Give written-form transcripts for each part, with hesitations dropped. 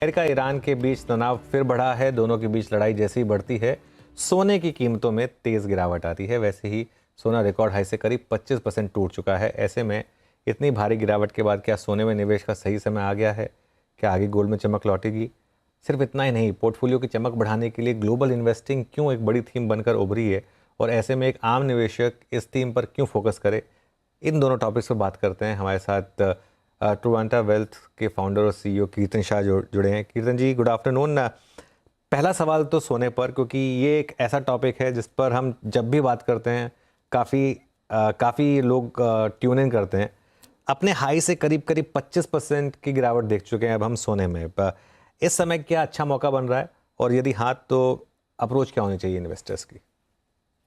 America Iran के बीच तनाव फिर बढ़ा है। दोनों के बीच लड़ाई जैसे ही बढ़ती है, सोने की कीमतों में तेज गिरावट आती है। वैसे ही सोना रिकॉर्ड हाई से करीब 25% टूट चुका है। ऐसे में इतनी भारी गिरावट के बाद क्या सोने में निवेश का सही समय आ गया है? क्या आगे गोल्ड में चमक लौटेगी? सिर्फ इतना ही नहीं, पोर्टफोलियो की चमक बढ़ाने के लिए ग्लोबल इन्वेस्टिंग क्यों एक बड़ी थीम बनकर उभरी है, और ऐसे में एक आम निवेशक इस थीम पर क्यों फोकस करे? इन दोनों टॉपिक्स पर बात करते हैं। हमारे साथ ट्रुवेंटा वेल्थ के फाउंडर और सीईओ कीर्तन शाह जुड़े हैं। कीर्तन जी, गुड आफ्टरनून। पहला सवाल तो सोने पर, क्योंकि ये एक ऐसा टॉपिक है जिस पर हम जब भी बात करते हैं काफ़ी लोग ट्यून इन करते हैं। अपने हाई से करीब करीब 25% की गिरावट देख चुके हैं अब हम सोने में। इस समय क्या अच्छा मौका बन रहा है, और यदि हाँ तो अप्रोच क्या होनी चाहिए इन्वेस्टर्स की?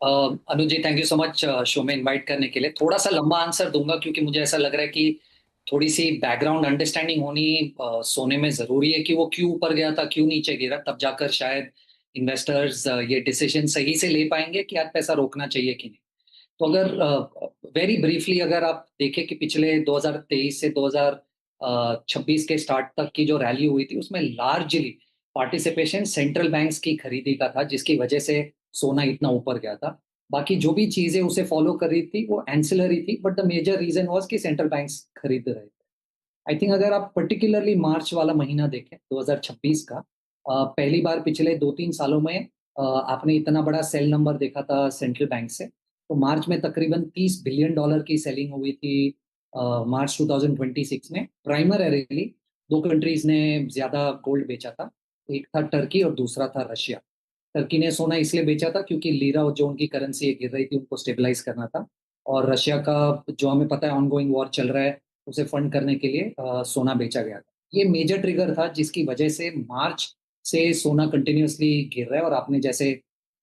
Anuj ji, thank you so much show में इनवाइट करने के लिए। थोड़ा सा लंबा आंसर दूंगा क्योंकि मुझे ऐसा लग रहा है कि थोड़ी सी बैकग्राउंड अंडरस्टैंडिंग होनी सोने में ज़रूरी है कि वो क्यों ऊपर गया था, क्यों नीचे गिरा, तब जाकर शायद इन्वेस्टर्स ये डिसीजन सही से ले पाएंगे कि आज पैसा रोकना चाहिए कि नहीं। तो अगर वेरी ब्रीफली अगर आप देखें कि पिछले 2023 से 2026 के स्टार्ट तक की जो रैली हुई थी, उसमें लार्जली पार्टिसिपेशन सेंट्रल बैंक्स की खरीदी का था, जिसकी वजह से सोना इतना ऊपर गया था। बाकी जो भी चीजें उसे फॉलो कर रही थी वो एंसिलरी थी, but the major reason was कि सेंट्रल बैंक्स खरीद रहे थे। आई थिंक अगर आप पर्टिकुलरली मार्च वाला महीना देखें 2026 का, पहली बार पिछले 2-3 सालों में आपने इतना बड़ा सेल नंबर देखा था सेंट्रल बैंक से। तो मार्च में तकरीबन $30 बिलियन की सेलिंग हुई थी मार्च 2026 में। प्राइमरीली दो कंट्रीज ने ज्यादा गोल्ड बेचा था। एक था टर्की और दूसरा था रशिया। टर्की ने सोना इसलिए बेचा था क्योंकि लीरा जो उनकी करेंसी है गिर रही थी, उनको स्टेबलाइज करना था। और रशिया का जो हमें पता है ऑनगोइंग वॉर चल रहा है, उसे फंड करने के लिए सोना बेचा गया था। ये मेजर ट्रिगर था जिसकी वजह से मार्च से सोना कंटिन्यूअसली गिर रहा है, और आपने जैसे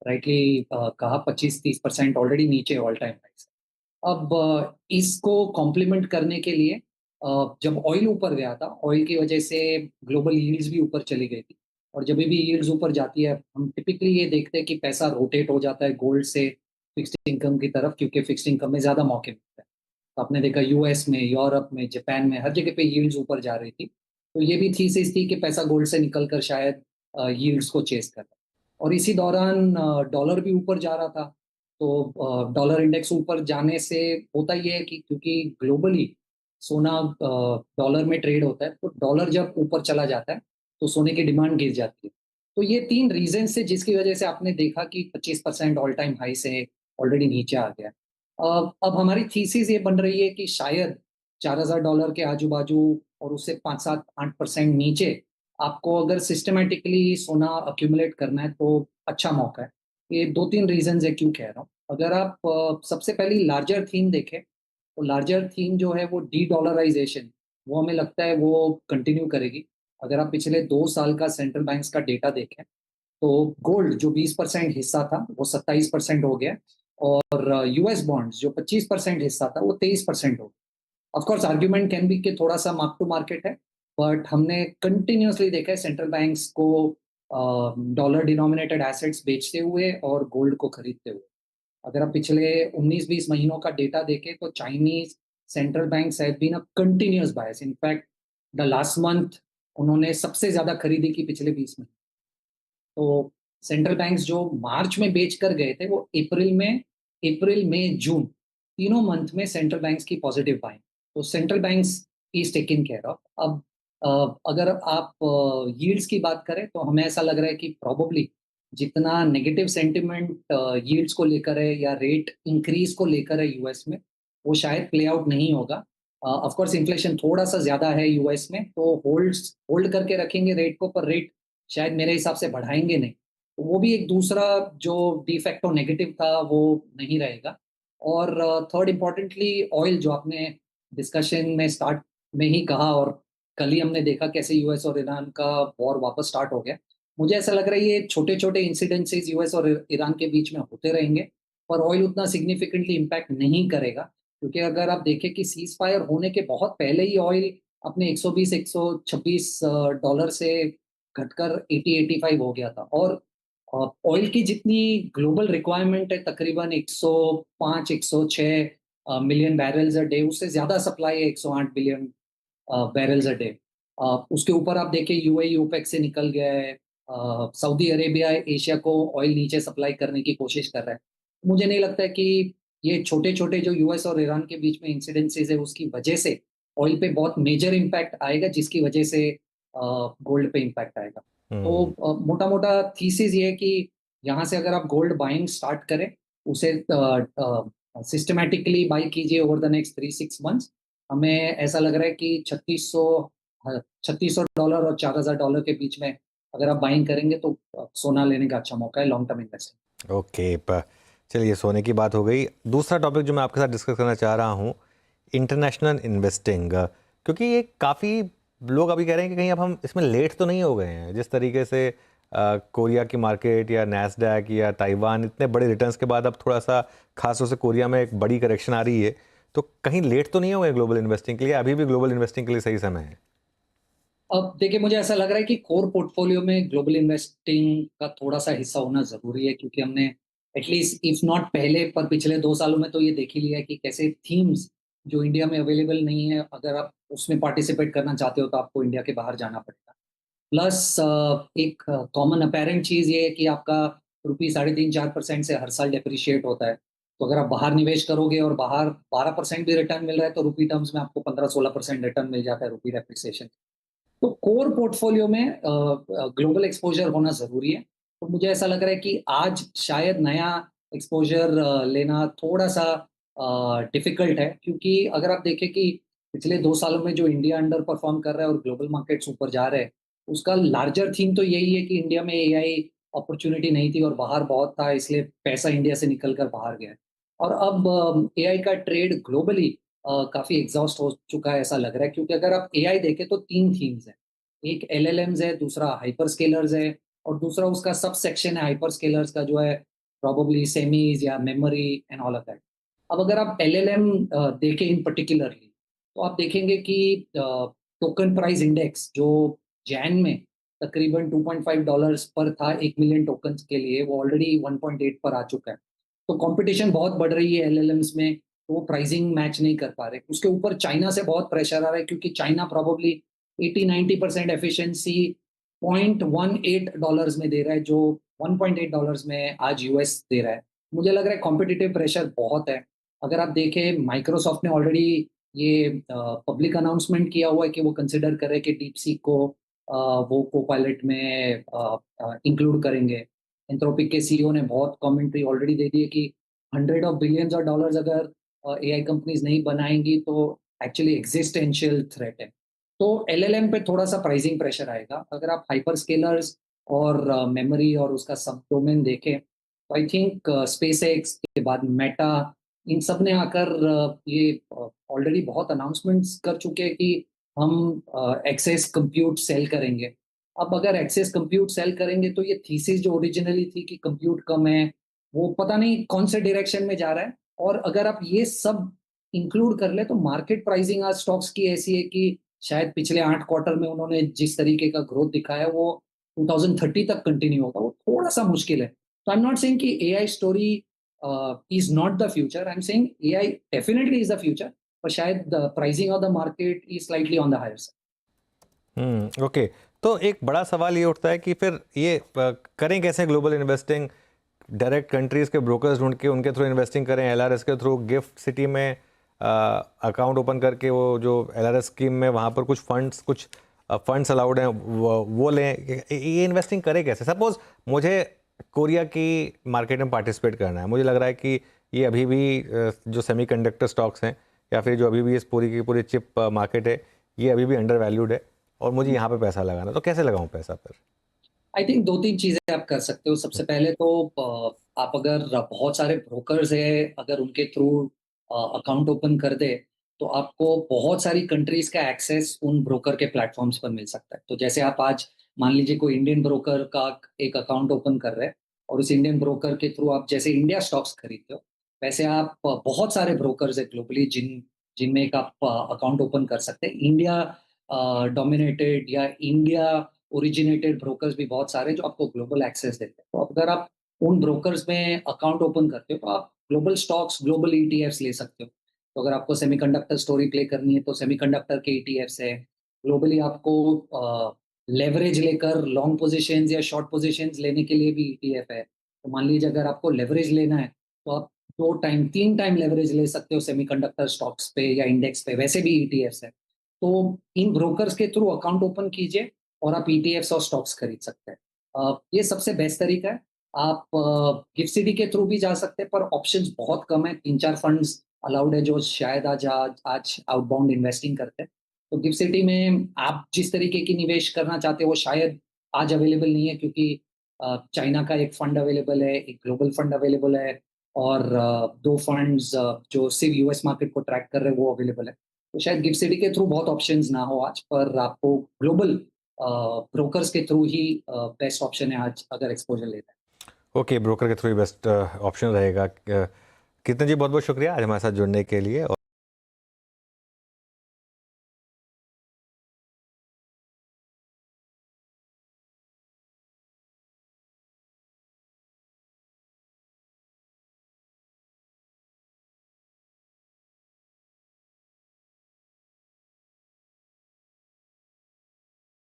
राइटली कहा 25-30% ऑलरेडी नीचे ऑल टाइम हाई। अब इसको कॉम्प्लीमेंट करने के लिए जब ऑयल ऊपर गया था, ऑयल की वजह से ग्लोबल यील्ड्स भी ऊपर चली गई थी। और जब भी यील्ड्स ऊपर जाती है, हम टिपिकली ये देखते हैं कि पैसा रोटेट हो जाता है गोल्ड से फिक्स्ड इनकम की तरफ, क्योंकि फिक्स्ड इनकम में ज्यादा मौके मिलते हैं। तो आपने देखा यूएस में, यूरोप में, जापान में, हर जगह पे यील्ड्स ऊपर जा रही थी। तो ये भी थीसिस थी कि पैसा गोल्ड से निकल कर शायद यील्ड्स को चेस कर रहा है। और इसी दौरान डॉलर भी ऊपर जा रहा था। तो डॉलर इंडेक्स ऊपर जाने से होता ये है कि क्योंकि ग्लोबली सोना डॉलर में ट्रेड होता है, तो डॉलर जब ऊपर चला जाता है तो सोने की डिमांड गिर जाती है। तो ये तीन रीजन से जिसकी वजह से आपने देखा कि 25% ऑल टाइम हाई से ऑलरेडी नीचे आ गया। अब हमारी थीसिस ये बन रही है कि शायद $4,000 के आजू बाजू और उससे 5-7-8% नीचे आपको अगर सिस्टमेटिकली सोना अक्यूमुलेट करना है तो अच्छा मौका है। ये 2-3 रीजंस है क्यों कह रहा हूँ। अगर आप सबसे पहली लार्जर थीम देखें, तो लार्जर थीम जो है वो डी डॉलराइजेशन, वो हमें लगता है वो कंटिन्यू करेगी। अगर आप पिछले 2 साल का सेंट्रल बैंक्स का डेटा देखें, तो गोल्ड जो 20% हिस्सा था वो 27% हो गया। और यूएस बॉन्ड्स जो 25% हिस्सा था वो 23% हो गया। Of course argument can be कि थोड़ा सा मार्क टू मार्केट है, बट हमने कंटिन्यूअसली देखा है सेंट्रल बैंक्स को डॉलर डिनोमिनेटेड एसेट्स बेचते हुए और गोल्ड को खरीदते हुए। अगर आप पिछले 19-20 महीनों का डेटा देखें तो Chinese central bank have been a continuous buyers. In fact the last month उन्होंने सबसे ज्यादा खरीदी की पिछले 20 महीने। तो सेंट्रल बैंक्स जो मार्च में बेच कर गए थे वो अप्रैल मई जून तीनों मंथ में सेंट्रल बैंक्स की पॉजिटिव बाइंग। तो central banks is taking care of. अब अगर आप यील्ड्स की बात करें तो हमें ऐसा लग रहा है कि प्रोबेबली जितना नेगेटिव सेंटिमेंट यील्ड्स को लेकर है या रेट इंक्रीज को लेकर है यूएस में, वो शायद प्ले आउट नहीं होगा। ऑफ कोर्स इन्फ्लेशन थोड़ा सा ज्यादा है यूएस में, तो होल्ड करके रखेंगे रेट को, पर रेट शायद मेरे हिसाब से बढ़ाएंगे नहीं। तो वो भी एक दूसरा जो डिफेक्टो नेगेटिव था वो नहीं रहेगा। और थर्ड इम्पॉर्टेंटली ऑयल, जो आपने डिस्कशन में स्टार्ट में ही कहा, और कल ही हमने देखा कैसे यूएस और ईरान का वॉर वापस स्टार्ट हो गया। मुझे ऐसा लग रहा है ये छोटे छोटे इंसिडेंसेस यूएस और ईरान के बीच में होते रहेंगे, पर ऑयल उतना सिग्निफिकेंटली इम्पैक्ट नहीं करेगा। क्योंकि अगर आप देखें कि सीज फायर होने के बहुत पहले ही ऑयल अपने 120-126 डॉलर से घटकर 80-85 हो गया था। और ऑयल की जितनी ग्लोबल रिक्वायरमेंट है तकरीबन 105-106 मिलियन बैरल्स अ डे, उससे ज्यादा सप्लाई है 108 बिलियन बैरल्स अ डे। उसके ऊपर आप देखें यूएई ओपेक से निकल गया है। सऊदी अरेबिया एशिया को ऑयल नीचे सप्लाई करने की कोशिश कर रहा है। मुझे नहीं लगता है कि ये छोटे-छोटे जो यूएस और ईरान के बीच में इंसिडेंसेस है उसकी वजह से ऑयल पे बहुत मेजर इम्पैक्ट आएगा जिसकी वजह से गोल्ड पे इम्पैक्ट आएगा। तो हुँ। मोटा-मोटा थीसिस ये है कि यहाँ से अगर आप गोल्ड बाइंग स्टार्ट करें, उसे सिस्टमैटिकली बाय कीजिए ओवर द नेक्स्ट 3-6 मंथ्स। हमें ऐसा लग रहा है कि 3600 और $4000 के बीच में अगर आप बाइंग करेंगे तो सोना लेने का अच्छा मौका है लॉन्ग टर्म इन्वेस्टमेंट। ओके, चलिए सोने की बात हो गई। दूसरा टॉपिक जो मैं आपके साथ डिस्कस करना चाह रहा हूँ, इंटरनेशनल इन्वेस्टिंग, क्योंकि ये काफ़ी लोग अभी कह रहे हैं कि कहीं अब हम इसमें लेट तो नहीं हो गए हैं। जिस तरीके से कोरिया की मार्केट या नैस्डैक या ताइवान इतने बड़े रिटर्न्स के बाद अब थोड़ा सा खास तौर से कोरिया में एक बड़ी करेक्शन आ रही है, तो कहीं लेट तो नहीं हो गए ग्लोबल इन्वेस्टिंग के लिए? अभी भी ग्लोबल इन्वेस्टिंग के लिए सही समय है? अब देखिए मुझे ऐसा लग रहा है कि कोर पोर्टफोलियो में ग्लोबल इन्वेस्टिंग का थोड़ा-सा हिस्सा होना ज़रूरी है क्योंकि हमने एटलीस्ट इफ नॉट पहले पर पिछले 2 सालों में तो ये देख ही लिया है कि कैसे थीम्स जो इंडिया में अवेलेबल नहीं है, अगर आप उसमें पार्टिसिपेट करना चाहते हो तो आपको इंडिया के बाहर जाना पड़ेगा। प्लस एक कॉमन अपैरेंट चीज़ ये है कि आपका रुपी 3.5-4% से हर साल डेप्रिशिएट होता है। तो अगर आप बाहर निवेश करोगे और बाहर 12% भी रिटर्न मिल रहा है तो रुपी टर्म्स में आपको 15-16% रिटर्न मिल जाता है रुपी डेप्रिसिएशन। तो कोर पोर्टफोलियो में ग्लोबल एक्सपोज़र होना ज़रूरी है। तो मुझे ऐसा लग रहा है कि आज शायद नया एक्सपोज़र लेना थोड़ा-सा डिफ़िकल्ट है क्योंकि अगर आप देखें कि पिछले 2 सालों में जो इंडिया अंडर परफ़ॉर्म कर रहा है और ग्लोबल मार्केट्स ऊपर जा रहे हैं, उसका लार्जर थीम तो यही है कि इंडिया में एआई अपॉर्च्युनिटी नहीं थी और बाहर बहुत था इसलिए पैसा इंडिया से निकल कर बाहर गया है। और अब एआई का ट्रेड ग्लोबली काफ़ी एग्ज़ॉस्ट हो चुका है ऐसा लग रहा है क्योंकि अगर आप एआई देखें तो 3 थीम्स हैं। एक एलएलएम्स है, दूसरा हाइपरस्केलर्स है और दूसरा उसका सब सेक्शन है हाइपरस्केलर्स का जो है प्रोबेबली सेमीज़ या memory and all of that. अब अगर आप एलएलएम देखें इन पार्टिकुलरली तो आप देखेंगे कि टोकन प्राइस इंडेक्स जो जैन में तकरीबन $2.5 पर था 1 मिलियन टोकन्स के लिए, वो ऑलरेडी 1.8 पर आ चुका है। तो कॉम्पिटिशन बहुत बढ़ रही है एलएलएम्स में, तो वो प्राइसिंग मैच नहीं कर पा रहे। उसके ऊपर चाइना से बहुत प्रेशर आ रहा है क्योंकि चाइना प्रोबेबली 80-90% एफिशिएंसी $0.18 में दे रहा है, जो $1.8 में आज यूएस दे रहा है। मुझे लग रहा है कॉम्पिटिटिव प्रेशर बहुत है। अगर आप देखें माइक्रोसॉफ्ट ने ऑलरेडी ये पब्लिक अनाउंसमेंट किया हुआ है कि वो कंसिडर कर रहे हैं कि डीपसीक को वो कोपायलट में इंक्लूड करेंगे। एंथ्रोपिक के सीईओ ने बहुत कमेंट्री ऑलरेडी दे दी है कि hundred of billions of dollars अगर एआई कंपनीज नहीं बनाएंगी तो एक्चुअली एग्जिस्टेंशियल थ्रेट है। तो एलएलएम पे थोड़ा-सा प्राइसिंग प्रेशर आएगा। अगर आप हाइपरस्केलर्स और मेमोरी और उसका सब डोमेन देखें, तो आई थिंक स्पेसएक्स के बाद मेटा इन सब ने आकर ये ऑलरेडी बहुत अनाउंसमेंट्स कर चुके हैं कि हम एक्सेस कंप्यूट सेल करेंगे। अब अगर एक्सेस कंप्यूट सेल करेंगे तो ये थीसिस जो ओरिजिनली थी कि कंप्यूट कम है, वो पता नहीं कौन से डायरेक्शन में जा रहा है और अगर आप ये सब इंक्लूड कर ले तो मार्केट प्राइसिंग आज स्टॉक्स की ऐसी है कि शायद पिछले 8 क्वार्टर में उन्होंने जिस तरीके का ग्रोथ दिखाया वो 2030 तक कंटिन्यू होगा, वो थोड़ा-सा मुश्किल है। तो आई एम नॉट सेइंग कि AI story is not the future, I am saying AI definitely is the future, पर शायद the pricing of the market is slightly on the higher side. Okay. तो एक बड़ा सवाल ये उठता है कि फिर ये करें कैसे ग्लोबल इन्वेस्टिंग? डायरेक्ट कंट्रीज़ के ब्रोकर्स ढूँढ के उनके थ्रू इन्वेस्टिंग करें, एलआरएस के थ्रू गिफ्ट सिटी में अकाउंट ओपन करके वो जो एलआरएस स्कीम में वहाँ पर कुछ फंड्स अलाउड हैं वो लें। ये इन्वेस्टिंग करें कैसे? सपोज़ मुझे कोरिया की मार्केट में पार्टिसिपेट करना है, मुझे लग रहा है कि ये अभी भी जो सेमीकंडक्टर स्टॉक्स हैं या फिर जो अभी भी इस पूरी की पूरी चिप मार्केट है, ये अभी भी अंडर वैल्यूड है और मुझे यहाँ पे पैसा लगाना, तो कैसे लगाऊं पैसा फिर? आई थिंक 2-3 चीज़ें आप कर सकते हो। सबसे पहले तो आप अगर बहुत सारे ब्रोकर्स हैं, अगर उनके थ्रू अकाउंट ओपन कर दें, तो आपको बहुत सारी कंट्रीज़ का एक्सेस उन ब्रोकर के प्लेटफ़ॉर्म्स पर मिल सकता है। तो जैसे आप आज मान लीजिए कोई इंडियन ब्रोकर का एक अकाउंट ओपन कर रहे हैं और उस इंडियन ब्रोकर के थ्रू आप जैसे इंडिया स्टॉक्स खरीदते हो, वैसे आप बहुत सारे ब्रोकर्स हैं ग्लोबली जिनमें एक आप अकाउंट ओपन कर सकते हैं। इंडिया डोमिनेटेड या इंडिया ओरिजिनेटेड ब्रोकर्स भी बहुत सारे जो आपको ग्लोबल एक्सेस देते हैं। तो अगर आप उन ब्रोकर्स में अकाउंट ओपन करते हो तो आप ग्लोबल स्टॉक्स, ग्लोबल ईटीएफ्स ले सकते हो। तो अगर आपको सेमीकंडक्टर स्टोरी प्ले करनी है तो सेमीकंडक्टर के ईटीएफ्स है। ग्लोबली आपको लेवरेज लेकर लॉन्ग पोजीशंस या शॉर्ट पोजीशंस लेने के लिए भी ईटीएफ है। तो मान लीजिए अगर आपको लेवरेज लेना है, तो आप 2 टाइम 3 टाइम लेवरेज ले सकते हो सेमीकंडक्टर स्टॉक्स पे या इंडेक्स पे, वैसे भी ईटीएफ्स है। तो इन ब्रोकर्स के थ्रू अकाउंट ओपन कीजिए और आप ईटीएफ्स और स्टॉक्स खरीद सकते हैं। ये सबसे बेस्ट तरीका है। आप गिफ्ट सिटी के थ्रू भी जा सकते हैं, पर ऑप्शंस बहुत कम है। 3-4 फंड्स अलाउड है जो शायद आज आज आज आउटबाउंड इन्वेस्टिंग करते हैं। तो गिफ्ट सिटी में आप जिस तरीके की निवेश करना चाहते हो वो शायद आज अवेलेबल नहीं है, क्योंकि चाइना का एक फंड अवेलेबल है, एक ग्लोबल फंड अवेलेबल है और 2 फंड्स जो सिर्फ यूएस मार्केट को ट्रैक कर रहे हैं वो अवेलेबल है। तो शायद गिफ्ट सिटी के थ्रू बहुत ऑप्शंस ना हो आज, पर आपको ग्लोबल ब्रोकर्स के थ्रू ही बेस्ट ऑप्शन है आज अगर एक्सपोजर लेना है। ओके, ब्रोकर के थ्रू ही बेस्ट ऑप्शन रहेगा। कितने जी बहुत बहुत शुक्रिया आज हमारे साथ जुड़ने के लिए।